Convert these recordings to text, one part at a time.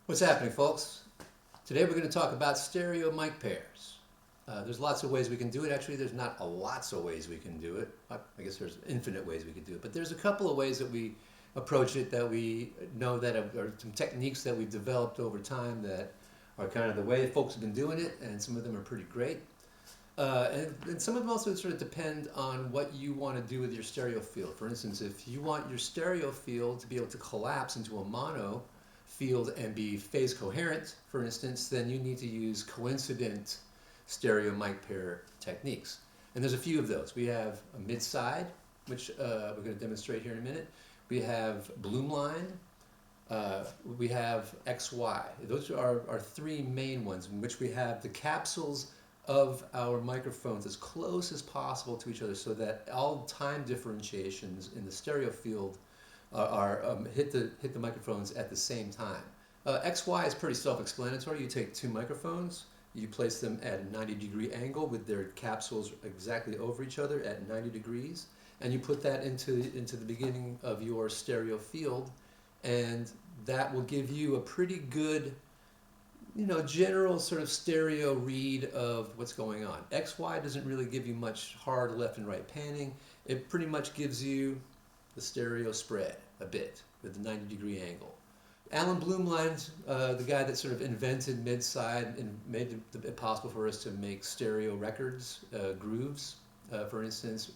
What's happening, folks? Today we're going to talk about stereo mic pairs. There's lots of ways we can do it. Actually, there's not lots of ways we can do it. I guess there's infinite ways we can do it. But there's a couple of ways that we approach it that we know that are some techniques that we've developed over time that are kind of the way folks have been doing it, and some of them are pretty great. And some of them also sort of depend on what you want to do with your stereo field. For instance, if you want your stereo field to be able to collapse into a mono field and be phase coherent, for instance, then you need to use coincident stereo mic pair techniques. And there's a few of those. We have a mid-side, which we're going to demonstrate here in a minute. We have bloom line. We have XY. Those are our three main ones, in which we have the capsules of our microphones as close as possible to each other so that all time differentiations in the stereo field hit the microphones at the same time. XY is pretty self-explanatory. You take two microphones, you place them at a 90-degree angle with their capsules exactly over each other at 90 degrees, and you put that into the beginning of your stereo field, and that will give you a pretty good, general sort of stereo read of what's going on. XY doesn't really give you much hard left and right panning. It pretty much gives you the stereo spread a bit with the 90-degree angle. Alan Blumlein, the guy that sort of invented mid-side and made it possible for us to make stereo records, grooves, for instance,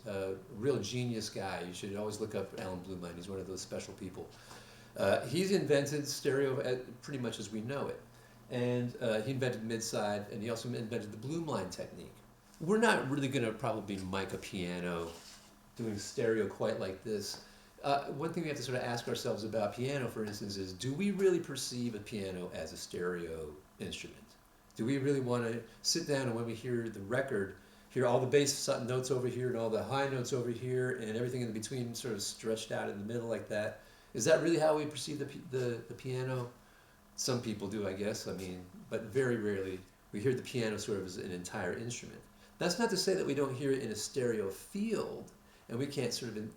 real genius guy. You should always look up Alan Blumlein. He's one of those special people. He's invented stereo pretty much as we know it. And he invented mid-side, and he also invented the Blumlein technique. We're not really going to probably mic a piano doing stereo quite like this. One thing we have to sort of ask ourselves about piano, for instance, is do we really perceive a piano as a stereo instrument? Do we really want to sit down and when we hear the record, hear all the bass notes over here and all the high notes over here and everything in between sort of stretched out in the middle like that? Is that really how we perceive the piano? Some people do, I guess. But very rarely we hear the piano sort of as an entire instrument. That's not to say that we don't hear it in a stereo field, and we can't sort of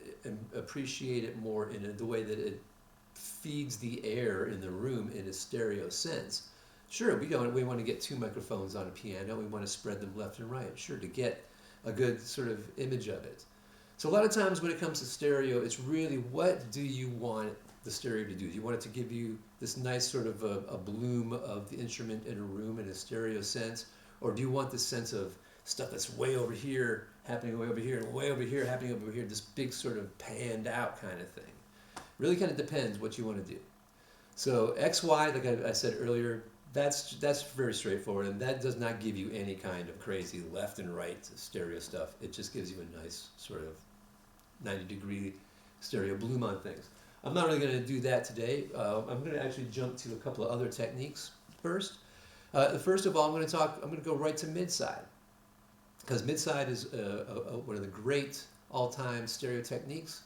appreciate it more in the way that it feeds the air in the room in a stereo sense. Sure, we want to get two microphones on a piano. We want to spread them left and right, sure, to get a good sort of image of it. So a lot of times when it comes to stereo, it's really what do you want the stereo to do? Do you want it to give you this nice sort of a bloom of the instrument in a room in a stereo sense? Or do you want this sense of stuff that's way over here, happening way over here, and way over here, happening over here, this big sort of panned out kind of thing? Really kind of depends what you want to do. So XY, like I said earlier, that's very straightforward, and that does not give you any kind of crazy left and right stereo stuff. It just gives you a nice sort of 90-degree stereo bloom on things. I'm not really going to do that today. I'm going to actually jump to a couple of other techniques first. First of all, I'm going to go right to mid-side, because mid-side is one of the great all-time stereo techniques.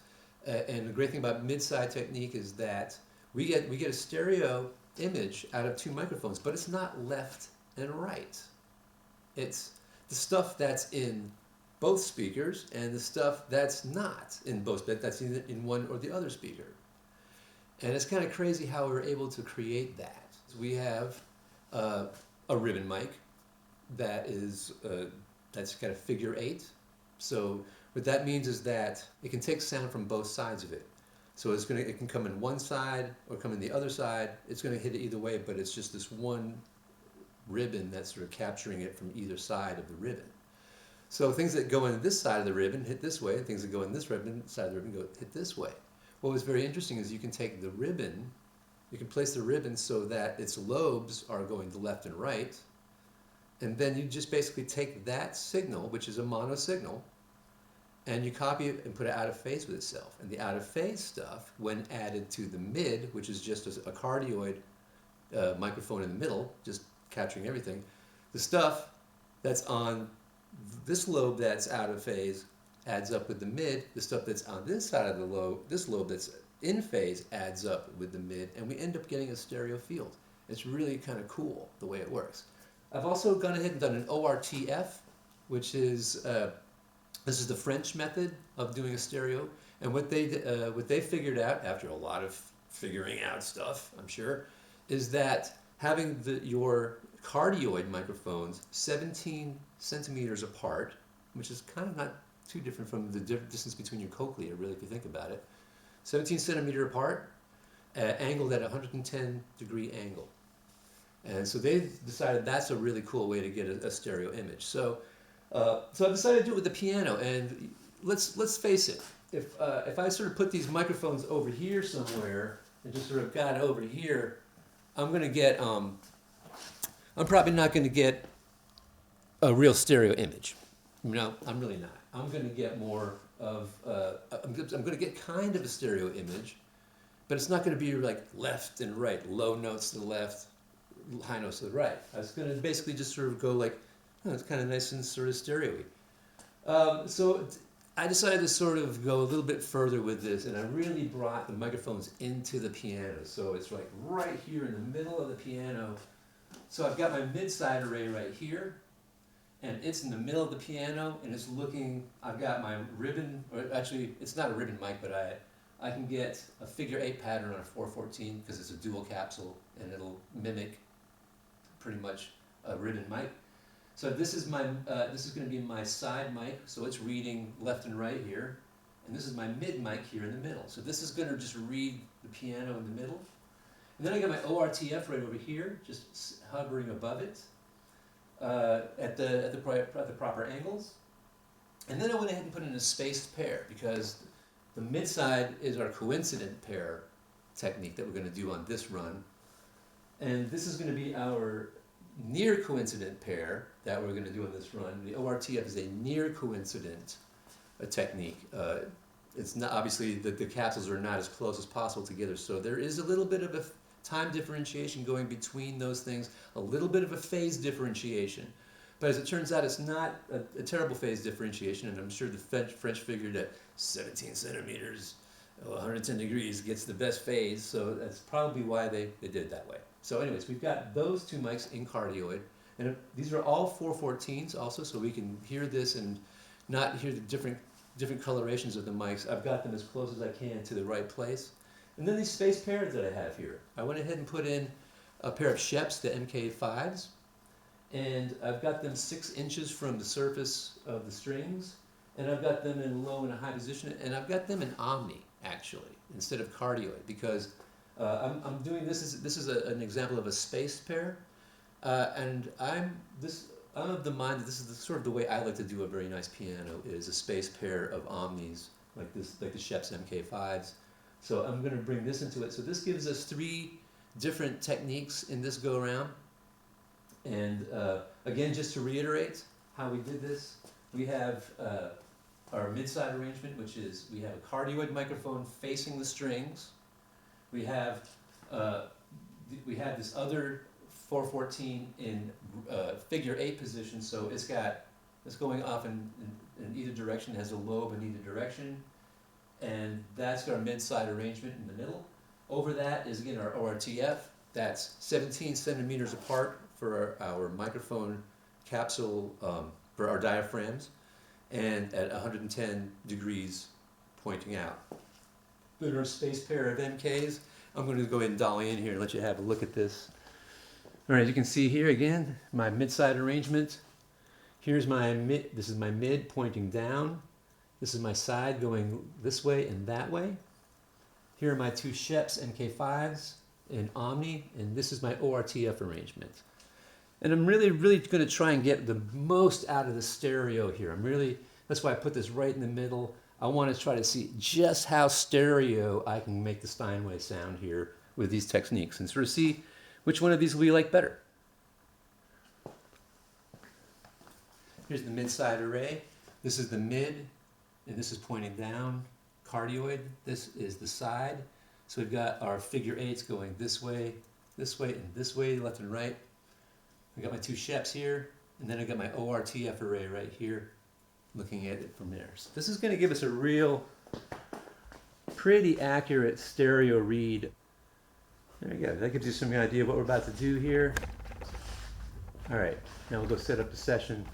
And the great thing about mid-side technique is that we get a stereo image out of two microphones, but it's not left and right. It's the stuff that's in both speakers and the stuff that's not in both, that's either in one or the other speaker. And it's kind of crazy how we're able to create that. We have a ribbon mic that's kind of figure 8. So what that means is that it can take sound from both sides of it. So it can come in one side or come in the other side. It's going to hit it either way, but it's just this one ribbon that's sort of capturing it from either side of the ribbon. So things that go in this side of the ribbon hit this way, and things that go in this side of the ribbon hit this way. What was very interesting is you can take the ribbon, you can place the ribbon so that its lobes are going to left and right, and then you just basically take that signal, which is a mono signal, and you copy it and put it out of phase with itself. And the out of phase stuff, when added to the mid, which is just a cardioid microphone in the middle, just capturing everything, the stuff that's on this lobe that's out of phase adds up with the mid. The stuff that's on this side of the lobe, this lobe that's in phase, adds up with the mid, and we end up getting a stereo field. It's really kind of cool the way it works. I've also gone ahead and done an ORTF, which is this is the French method of doing a stereo, and what they figured out after a lot of figuring out stuff, I'm sure, is that having your cardioid microphones 17 centimeters apart, which is kind of not too different from the distance between your cochlea, really, if you think about it. 17 centimeter apart, angled at a 110-degree angle. And so they decided that's a really cool way to get a stereo image. So I decided to do it with the piano. And let's face it, if I sort of put these microphones over here somewhere and just sort of got it over here, I'm going to get, I'm probably not going to get a real stereo image. No, I'm really not. I'm going to get more of, I'm going to get kind of a stereo image, but it's not going to be like left and right, low notes to the left, high notes to the right. I was going to basically just sort of go like, oh, it's kind of nice and sort of stereo-y. So I decided to sort of go a little bit further with this, and I really brought the microphones into the piano. So it's like right here in the middle of the piano. So I've got my mid-side array right here, and it's in the middle of the piano, and it's looking, I've got my ribbon, or actually it's not a ribbon mic, but I can get a figure 8 pattern on a 414 because it's a dual capsule, and it'll mimic pretty much a ribbon mic. So this is this is going to be my side mic, so it's reading left and right here, and this is my mid mic here in the middle. So this is going to just read the piano in the middle, and then I got my ORTF right over here, just hovering above it at the proper angles, and then I went ahead and put in a spaced pair because the mid side is our coincident pair technique that we're going to do on this run, and this is going to be our near coincident pair that we're going to do on this run. The ORTF is a near coincident technique. It's not, obviously the capsules are not as close as possible together, so there is a little bit of a time differentiation going between those things, a little bit of a phase differentiation. But as it turns out, it's not a terrible phase differentiation, and I'm sure the French figured that 17 centimeters, 110 degrees gets the best phase, so that's probably why they did it that way. So anyways, we've got those two mics in cardioid, and these are all 414s also, so we can hear this and not hear the different colorations of the mics. I've got them as close as I can to the right place. And then these space pairs that I have here. I went ahead and put in a pair of Sheps, the MK5s, and I've got them 6 inches from the surface of the strings, and I've got them in low and a high position, and I've got them in omni, actually, instead of cardioid, because I'm doing this is an example of a spaced pair, and I'm of the mind that this is sort of the way I like to do a very nice piano, is a spaced pair of omnis like this, like the Sheps MK5s. So I'm going to bring this into it. So this gives us 3 different techniques in this go around. And again, just to reiterate how we did this, we have our mid-side arrangement, which is we have a cardioid microphone facing the strings. We have this other 414 in figure 8 position, so it's going off in either direction, it has a lobe in either direction, and that's our mid-side arrangement in the middle. Over that is again our ORTF. That's 17 centimeters apart for our microphone capsule for our diaphragms, and at 110 degrees pointing out. Then our space pair of MKs. I'm going to go ahead and dolly in here and let you have a look at this. All right, you can see here again my mid-side arrangement. Here's my mid. This is my mid pointing down. This is my side going this way and that way. Here are my 2 Sheps MK5s in omni, and this is my ORTF arrangement. And I'm really going to try and get the most out of the stereo here. That's why I put this right in the middle. I want to try to see just how stereo I can make the Steinway sound here with these techniques, and sort of see which one of these will you like better. Here's the mid-side array. This is the mid, and this is pointing down, cardioid. This is the side. So we've got our figure 8s going this way, and this way, left and right. I got my 2 Sheps here, and then I got my ORTF array right here, looking at it from there. So this is going to give us a real, pretty accurate stereo read. There you go. That gives you some idea of what we're about to do here. All right, now we'll go set up the session.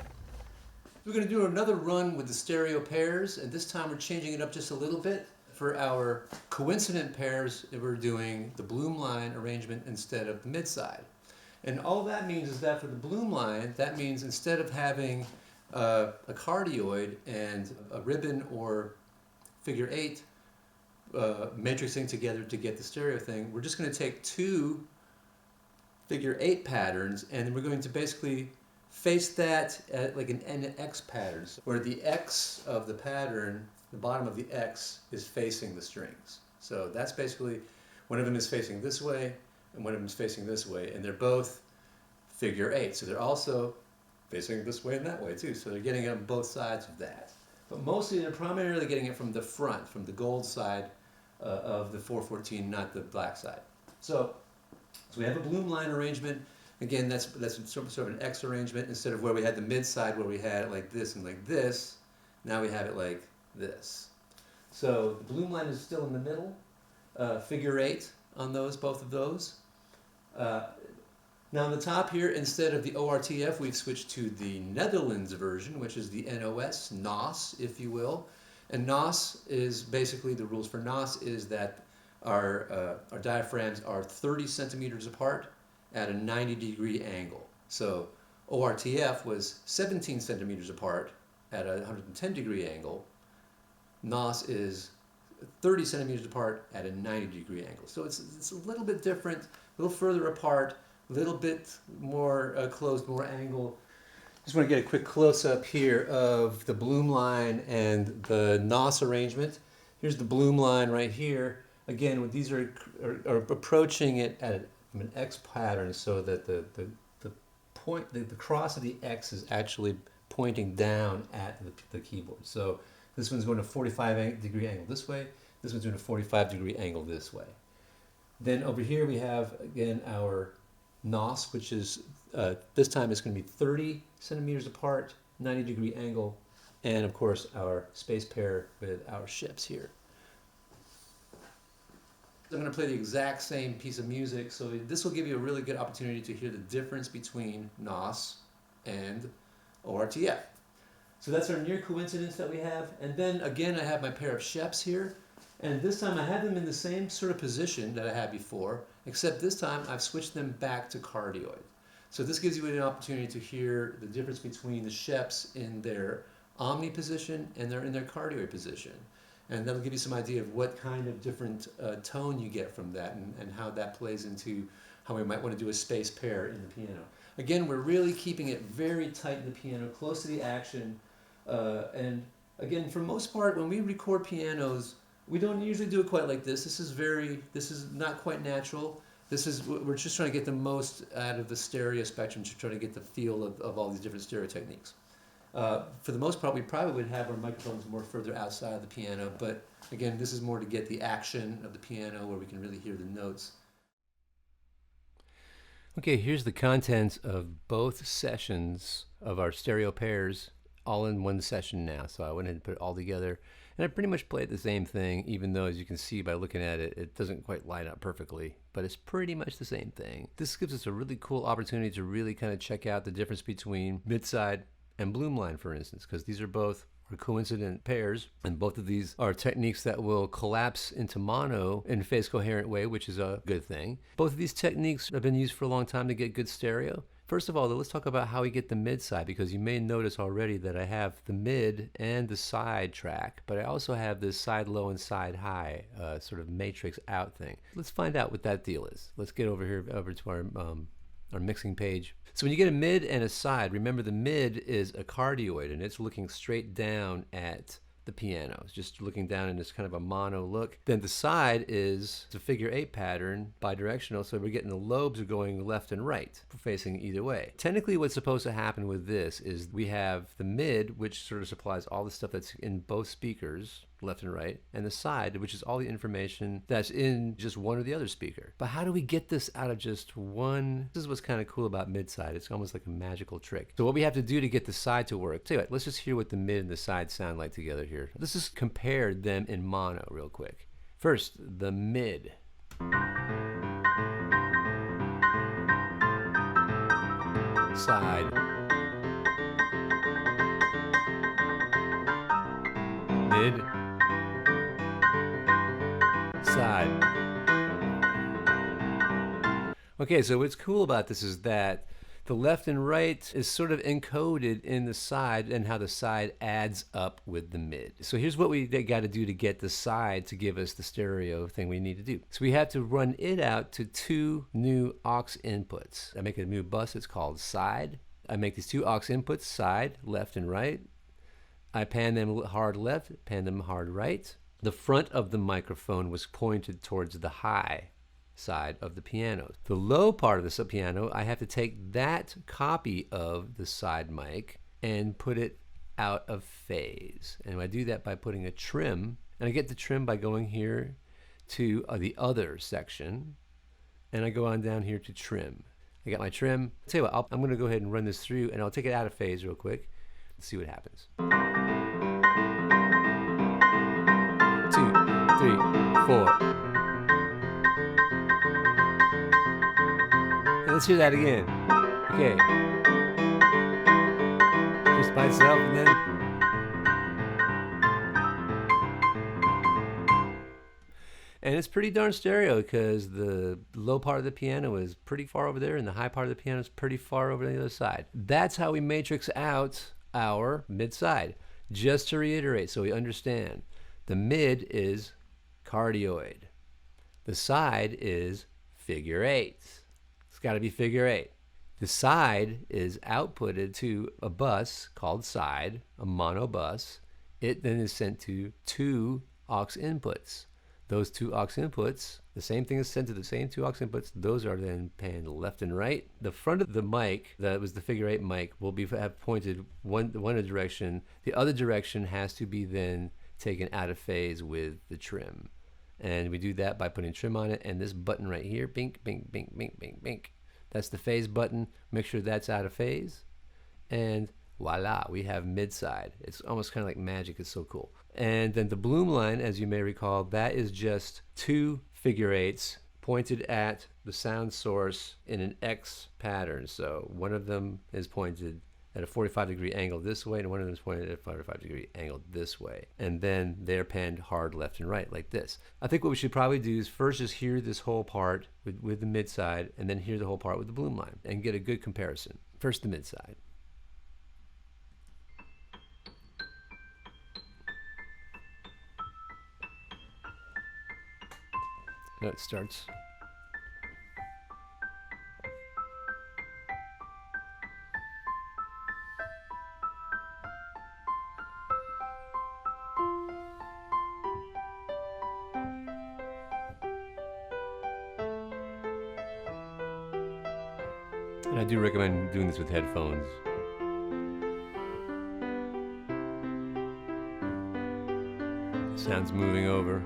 We're going to do another run with the stereo pairs, and this time we're changing it up just a little bit. For our coincident pairs, we're doing the Bloom line arrangement instead of the mid-side. And all that means is that for the Bloom line, that means instead of having a cardioid and a ribbon or figure 8 matrixing together to get the stereo thing, we're just going to take two figure 8 patterns and we're going to basically face that at like an NX pattern, where the X of the pattern, the bottom of the X, is facing the strings. So that's basically, one of them is facing this way and one of them is facing this way, and they're both figure 8. So they're also facing this way and that way too. So they're getting it on both sides of that. But mostly they're primarily getting it from the front, from the gold side of the 414, not the black side. So we have a Bloom line arrangement. Again, that's sort of an X arrangement. Instead of where we had the mid side where we had it like this and like this, now we have it like this. So the Bloom line is still in the middle, figure 8 on those, both of those. Now on the top here, instead of the ORTF, we've switched to the Netherlands version, which is the NOS, if you will. And NOS is basically, the rules for NOS is that our diaphragms are 30 centimeters apart at a 90-degree angle. So ORTF was 17 centimeters apart at a 110-degree angle. NOS is 30 centimeters apart at a 90-degree angle. So it's a little bit different, a little further apart, a little bit more closed, more angle. Just want to get a quick close-up here of the Bloom line and the NOS arrangement. Here's the Bloom line right here. Again, these are approaching it at an X pattern, so that the cross of the X is actually pointing down at the keyboard. So this one's going to 45-degree angle this way. This one's doing a 45-degree angle this way. Then over here we have, again, our NOS, which is, this time it's going to be 30 centimeters apart, 90-degree angle, and of course our space pair with our ships here. I'm going to play the exact same piece of music, so this will give you a really good opportunity to hear the difference between NOS and ORTF. So that's our near coincidence that we have, and then again I have my pair of sheps here, and this time I have them in the same sort of position that I had before, except this time I've switched them back to cardioid. So this gives you an opportunity to hear the difference between the sheps in their omni position and in their cardioid position. And that'll give you some idea of what kind of different tone you get from that, and how that plays into how we might want to do a space pair in the piano. Again, we're really keeping it very tight in the piano, close to the action. And again, for most part, when we record pianos, we don't usually do it quite like this. This is not quite natural. We're just trying to get the most out of the stereo spectrum, to try to get the feel of all these different stereo techniques. For the most part, we probably would have our microphones more further outside of the piano, but again, this is more to get the action of the piano where we can really hear the notes. Okay, here's the contents of both sessions of our stereo pairs all in one session now. So I went ahead and put it all together, and I pretty much played the same thing, even though, as you can see by looking at it, it doesn't quite line up perfectly, but it's pretty much the same thing. This gives us a really cool opportunity to really kind of check out the difference between mid-side and Bloom line, for instance, because these are both coincident pairs, and both of these are techniques that will collapse into mono in a phase coherent way, which is a good thing. Both of these techniques have been used for a long time to get good stereo. First of all, though, let's talk about how we get the mid side, because you may notice already that I have the mid and the side track, but I also have this side low and side high sort of matrix out thing. Let's find out what that deal is. Let's get over here to our mixing page. So when you get a mid and a side, remember the mid is a cardioid, and it's looking straight down at the piano. It's just looking down in this kind of a mono look. Then the side is the figure 8 pattern, bidirectional, so we're getting the lobes are going left and right, facing either way. Technically what's supposed to happen with this is we have the mid, which sort of supplies all the stuff that's in both speakers, left and right, and the side, which is all the information that's in just one or the other speaker. But how do we get this out of just one? This is what's kind of cool about mid-side. It's almost like a magical trick. So what we have to do to get the side to work, tell you what, let's just hear what the mid and the side sound like together here. Let's just compare them in mono real quick. First, the mid. Side. Mid. side. Okay, so what's cool about this is that the left and right is sort of encoded in the side and how the side adds up with the mid. So here's what we got to do to get the side to give us the stereo thing we need to do. So we have to run it out to 2 new aux inputs. I make a new bus, it's called side. I make these 2 aux inputs, side, left and right. I pan them hard left, pan them hard right. The front of the microphone was pointed towards the high side of the piano. The low part of the piano, I have to take that copy of the side mic and put it out of phase. And I do that by putting a trim. And I get the trim by going here to the other section. And I go on down here to trim. I got my trim. I'll tell you what, I'm going to go ahead and run this through and I'll take it out of phase real quick and see what happens. 2, 3, 4. Let's hear that again. Okay. Just by itself and then. And it's pretty darn stereo because the low part of the piano is pretty far over there and the high part of the piano is pretty far over on the other side. That's how we matrix out our mid side. Just to reiterate so we understand, the mid is cardioid. The side is figure 8. Got to be figure 8. The side is outputted to a bus called side, a mono bus. It then is sent to 2 aux inputs. Those 2 aux inputs, the same thing is sent to the same 2 aux inputs. Those are then panned left and right. The front of the mic, that was the figure 8 mic, will have pointed one direction. The other direction has to be then taken out of phase with the trim. And we do that by putting trim on it and this button right here, bink, bink, bink, bink, bink, bink. That's the phase button. Make sure that's out of phase. And voila, we have mid-side. It's almost kind of like magic. It's so cool. And then the bloom line, as you may recall, that is just 2 figure 8s pointed at the sound source in an X pattern. So one of them is pointed at a 45-degree angle this way, and one of them is pointed at a 45-degree angle this way. And then they're panned hard left and right like this. I think what we should probably do is first just hear this whole part with the mid side, and then hear the whole part with the bloom line, and get a good comparison. First the mid side. Now it starts. And I do recommend doing this with headphones. Sound's moving over.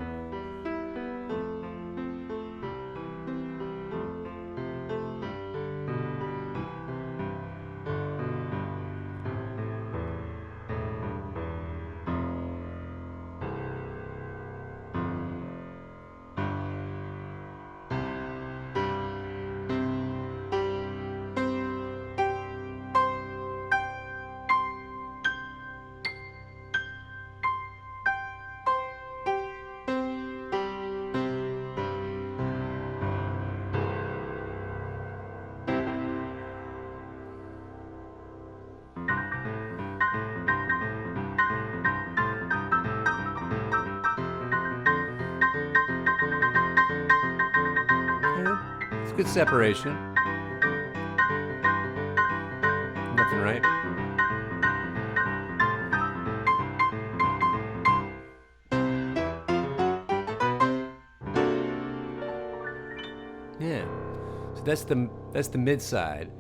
Good separation. Nothing right. Yeah. So that's the mid side.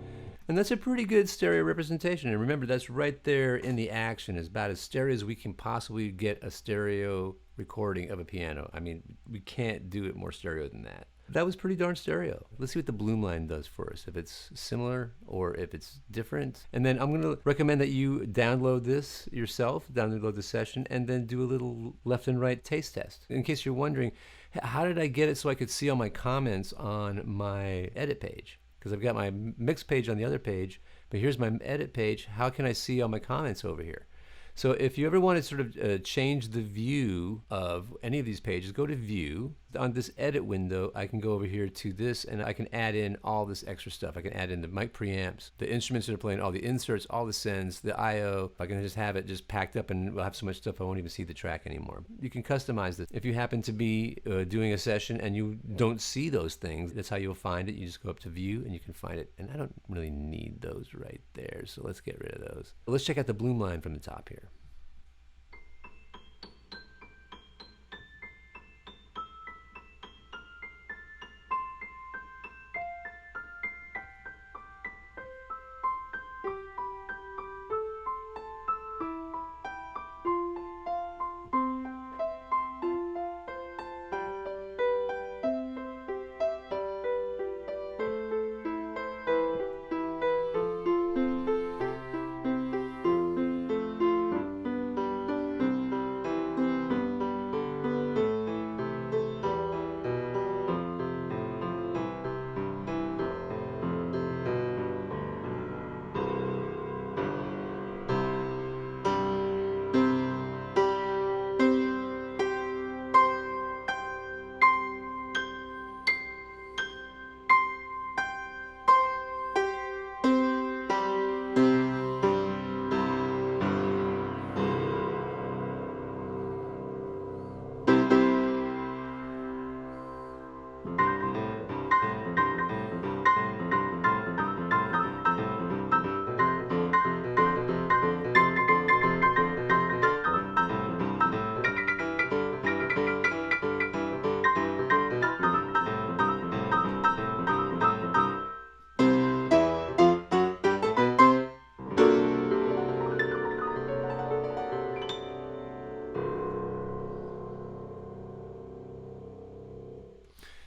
And that's a pretty good stereo representation. And remember, that's right there in the action. It's about as stereo as we can possibly get a stereo recording of a piano. I mean, we can't do it more stereo than that. That was pretty darn stereo. Let's see what the bloom line does for us, if it's similar or if it's different. And then I'm going to recommend that you download this yourself, download the session, and then do a little left and right taste test. In case you're wondering, how did I get it so I could see all my comments on my edit page? Because I've got my mix page on the other page, but here's my edit page. How can I see all my comments over here? So if you ever want to sort of change the view of any of these pages, go to View, On this edit window, I can go over here to this and I can add in all this extra stuff. I can add in the mic preamps, the instruments that are playing, all the inserts, all the sends, the I/O. I can just have it just packed up and we'll have so much stuff I won't even see the track anymore. You can customize this. If you happen to be doing a session and you don't see those things, that's how you'll find it. You just go up to view and you can find it. And I don't really need those right there, so let's get rid of those. Let's check out the bloom line from the top here.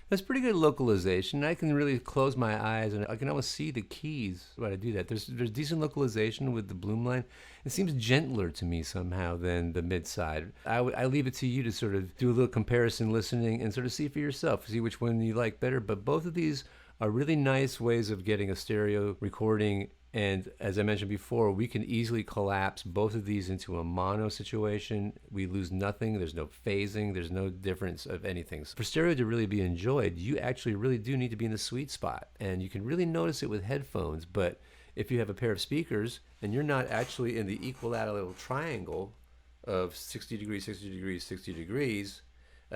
That's pretty good localization. I can really close my eyes and I can almost see the keys when I do that. There's decent localization with the bloom line. It seems gentler to me somehow than the mid side. I leave it to you to sort of do a little comparison listening and sort of see for yourself, see which one you like better. But both of these are really nice ways of getting a stereo recording. And as I mentioned before, we can easily collapse both of these into a mono situation. We lose nothing. There's no phasing. There's no difference of anything. So for stereo to really be enjoyed, you actually really do need to be in the sweet spot. And you can really notice it with headphones. But if you have a pair of speakers and you're not actually in the equilateral triangle of 60 degrees, 60 degrees, 60 degrees,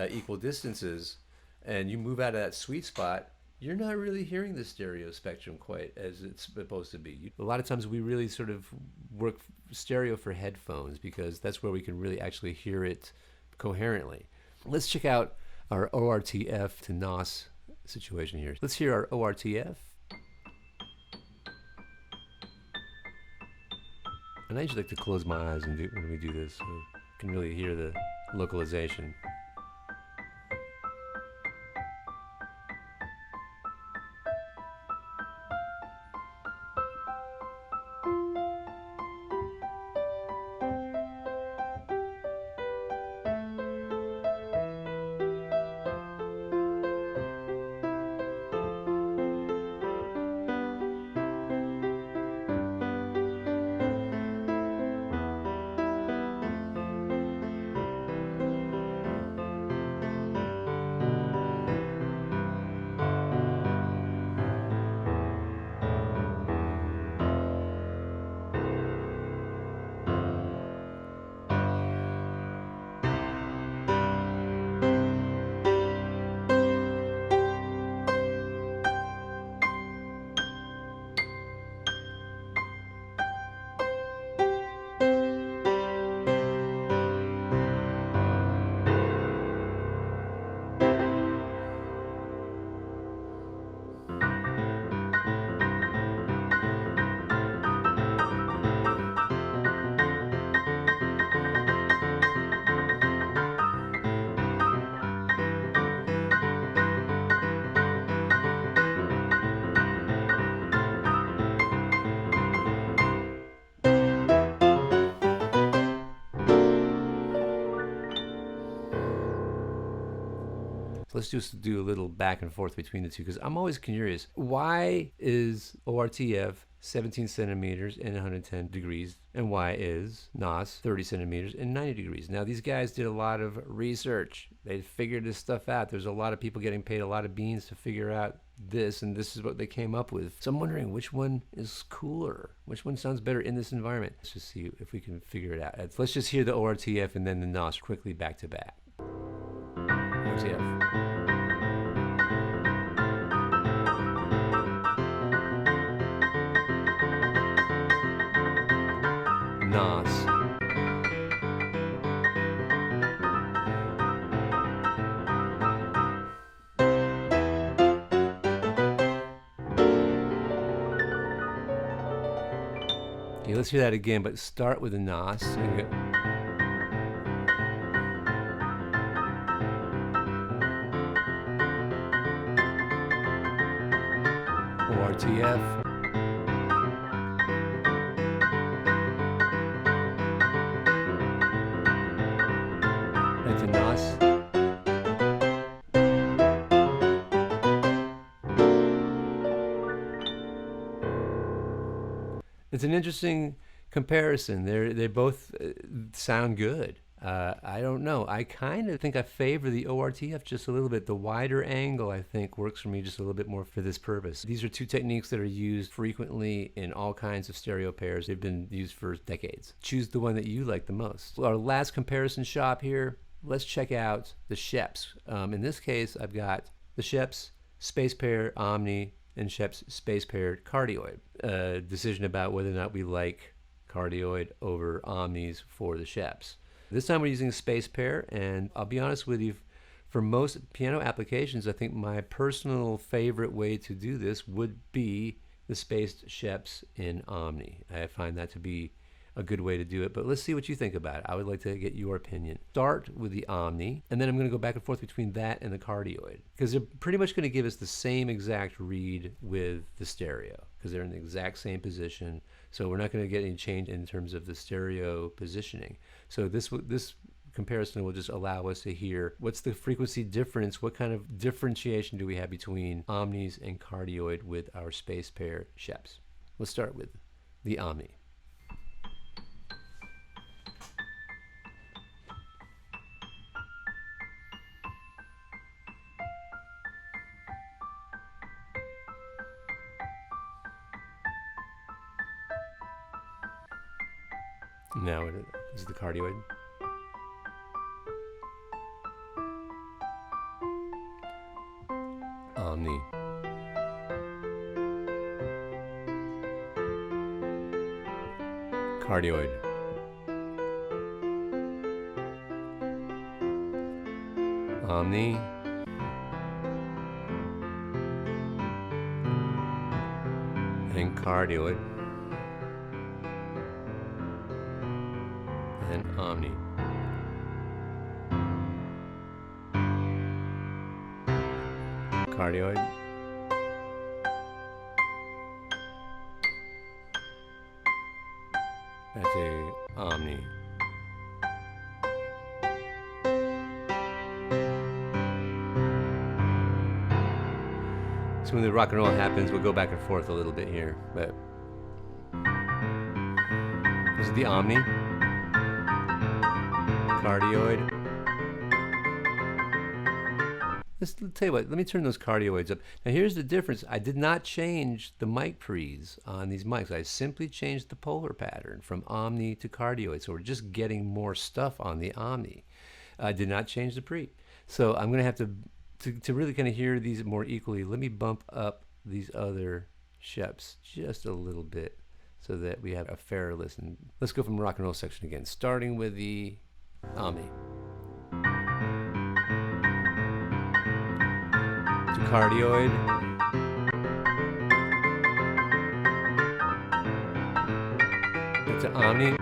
equal distances, and you move out of that sweet spot, you're not really hearing the stereo spectrum quite as it's supposed to be. A lot of times we really sort of work stereo for headphones because that's where we can really actually hear it coherently. Let's check out our ORTF to NOS situation here. Let's hear our ORTF. And I usually like to close my eyes when we do this so I can really hear the localization. Let's just do a little back and forth between the two because I'm always curious. Why is ORTF 17 centimeters and 110 degrees and why is NOS 30 centimeters and 90 degrees? Now these guys did a lot of research They figured this stuff out. There's a lot of people getting paid a lot of beans to figure out this, and this is what they came up with. So I'm wondering which one is cooler, which one sounds better in this environment. Let's just see if we can figure it out. Let's just hear the ORTF and then the NOS quickly back to back. ORTF. NOS. Okay, let's hear that again, but start with a NOS. ORTF. That's a NOS. It's an interesting comparison. They both sound good. I don't know. I kind of think I favor the ORTF just a little bit. The wider angle, I think, works for me just a little bit more for this purpose. These are two techniques that are used frequently in all kinds of stereo pairs. They've been used for decades. Choose the one that you like the most. Our last comparison shop here, let's check out the Sheps. In this case, I've got the Sheps space pair Omni and Sheps space paired cardioid. Decision about whether or not we like cardioid over Omnis for the Sheps. This time we're using a space pair, and I'll be honest with you, for most piano applications, I think my personal favorite way to do this would be the spaced Sheps in Omni. I find that to be a good way to do it, but let's see what you think about it. I would like to get your opinion. Start with the Omni, and then I'm going to go back and forth between that and the cardioid, because they're pretty much going to give us the same exact read with the stereo, because they're in the exact same position, so we're not going to get any change in terms of the stereo positioning. So this comparison will just allow us to hear what's the frequency difference, what kind of differentiation do we have between Omnis and cardioid with our space pair Sheps. Let's start with the Omni. Now this is the cardioid. Omni. Cardioid. Omni. And cardioid. And Omni. Cardioid. That's a Omni. So when the rock and roll happens, we'll go back and forth a little bit here, but this is the Omni. Cardioid. Let's tell you what, let me turn those cardioids up. Now here's the difference. I did not change the mic pre's on these mics. I simply changed the polar pattern from Omni to cardioid. So we're just getting more stuff on the Omni. I did not change the pre. So I'm going to have to really kind of hear these more equally. Let me bump up these other Sheps just a little bit so that we have a fairer listen. Let's go from rock and roll section again, starting with the Omni. To cardioid. Back to Omni.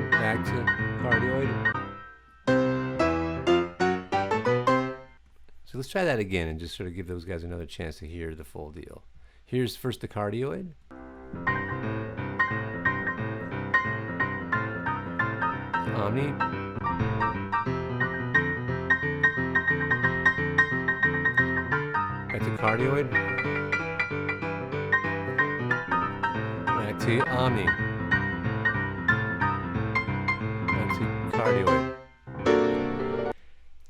Back to cardioid. So let's try that again and just sort of give those guys another chance to hear the full deal. Here's first the cardioid. Omni. Back to cardioid. Back to Omni. Back to cardioid.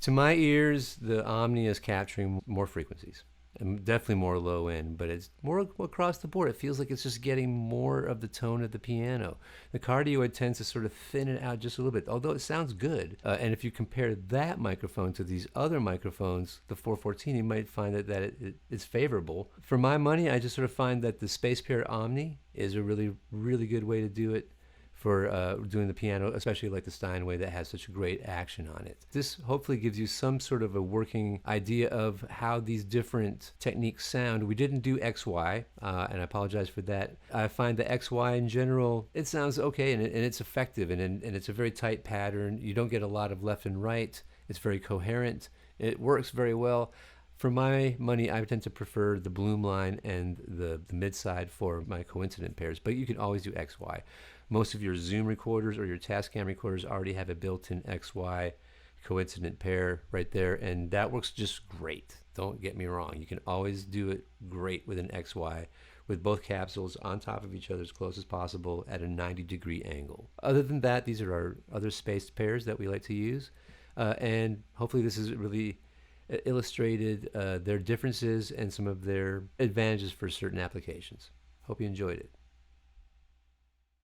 To my ears, the Omni is capturing more frequencies, and definitely more low end, but it's more across the board. It feels like it's just getting more of the tone of the piano. The cardioid tends to sort of thin it out just a little bit, although it sounds good. And if you compare that microphone to these other microphones, the 414, you might find that it's favorable. For my money, I just sort of find that the Space Pair Omni is a really, really good way to do it for doing the piano, especially like the Steinway that has such great action on it. This hopefully gives you some sort of a working idea of how these different techniques sound. We didn't do XY, and I apologize for that. I find the XY in general, it sounds okay, and it's effective, and it's a very tight pattern. You don't get a lot of left and right. It's very coherent. It works very well. For my money, I tend to prefer the Bloom line and the mid-side for my coincident pairs, but you can always do XY. Most of your Zoom recorders or your Tascam recorders already have a built-in XY coincident pair right there, and that works just great. Don't get me wrong. You can always do it great with an XY, with both capsules on top of each other as close as possible at a 90-degree angle. Other than that, these are our other spaced pairs that we like to use, and hopefully this has really illustrated their differences and some of their advantages for certain applications. Hope you enjoyed it.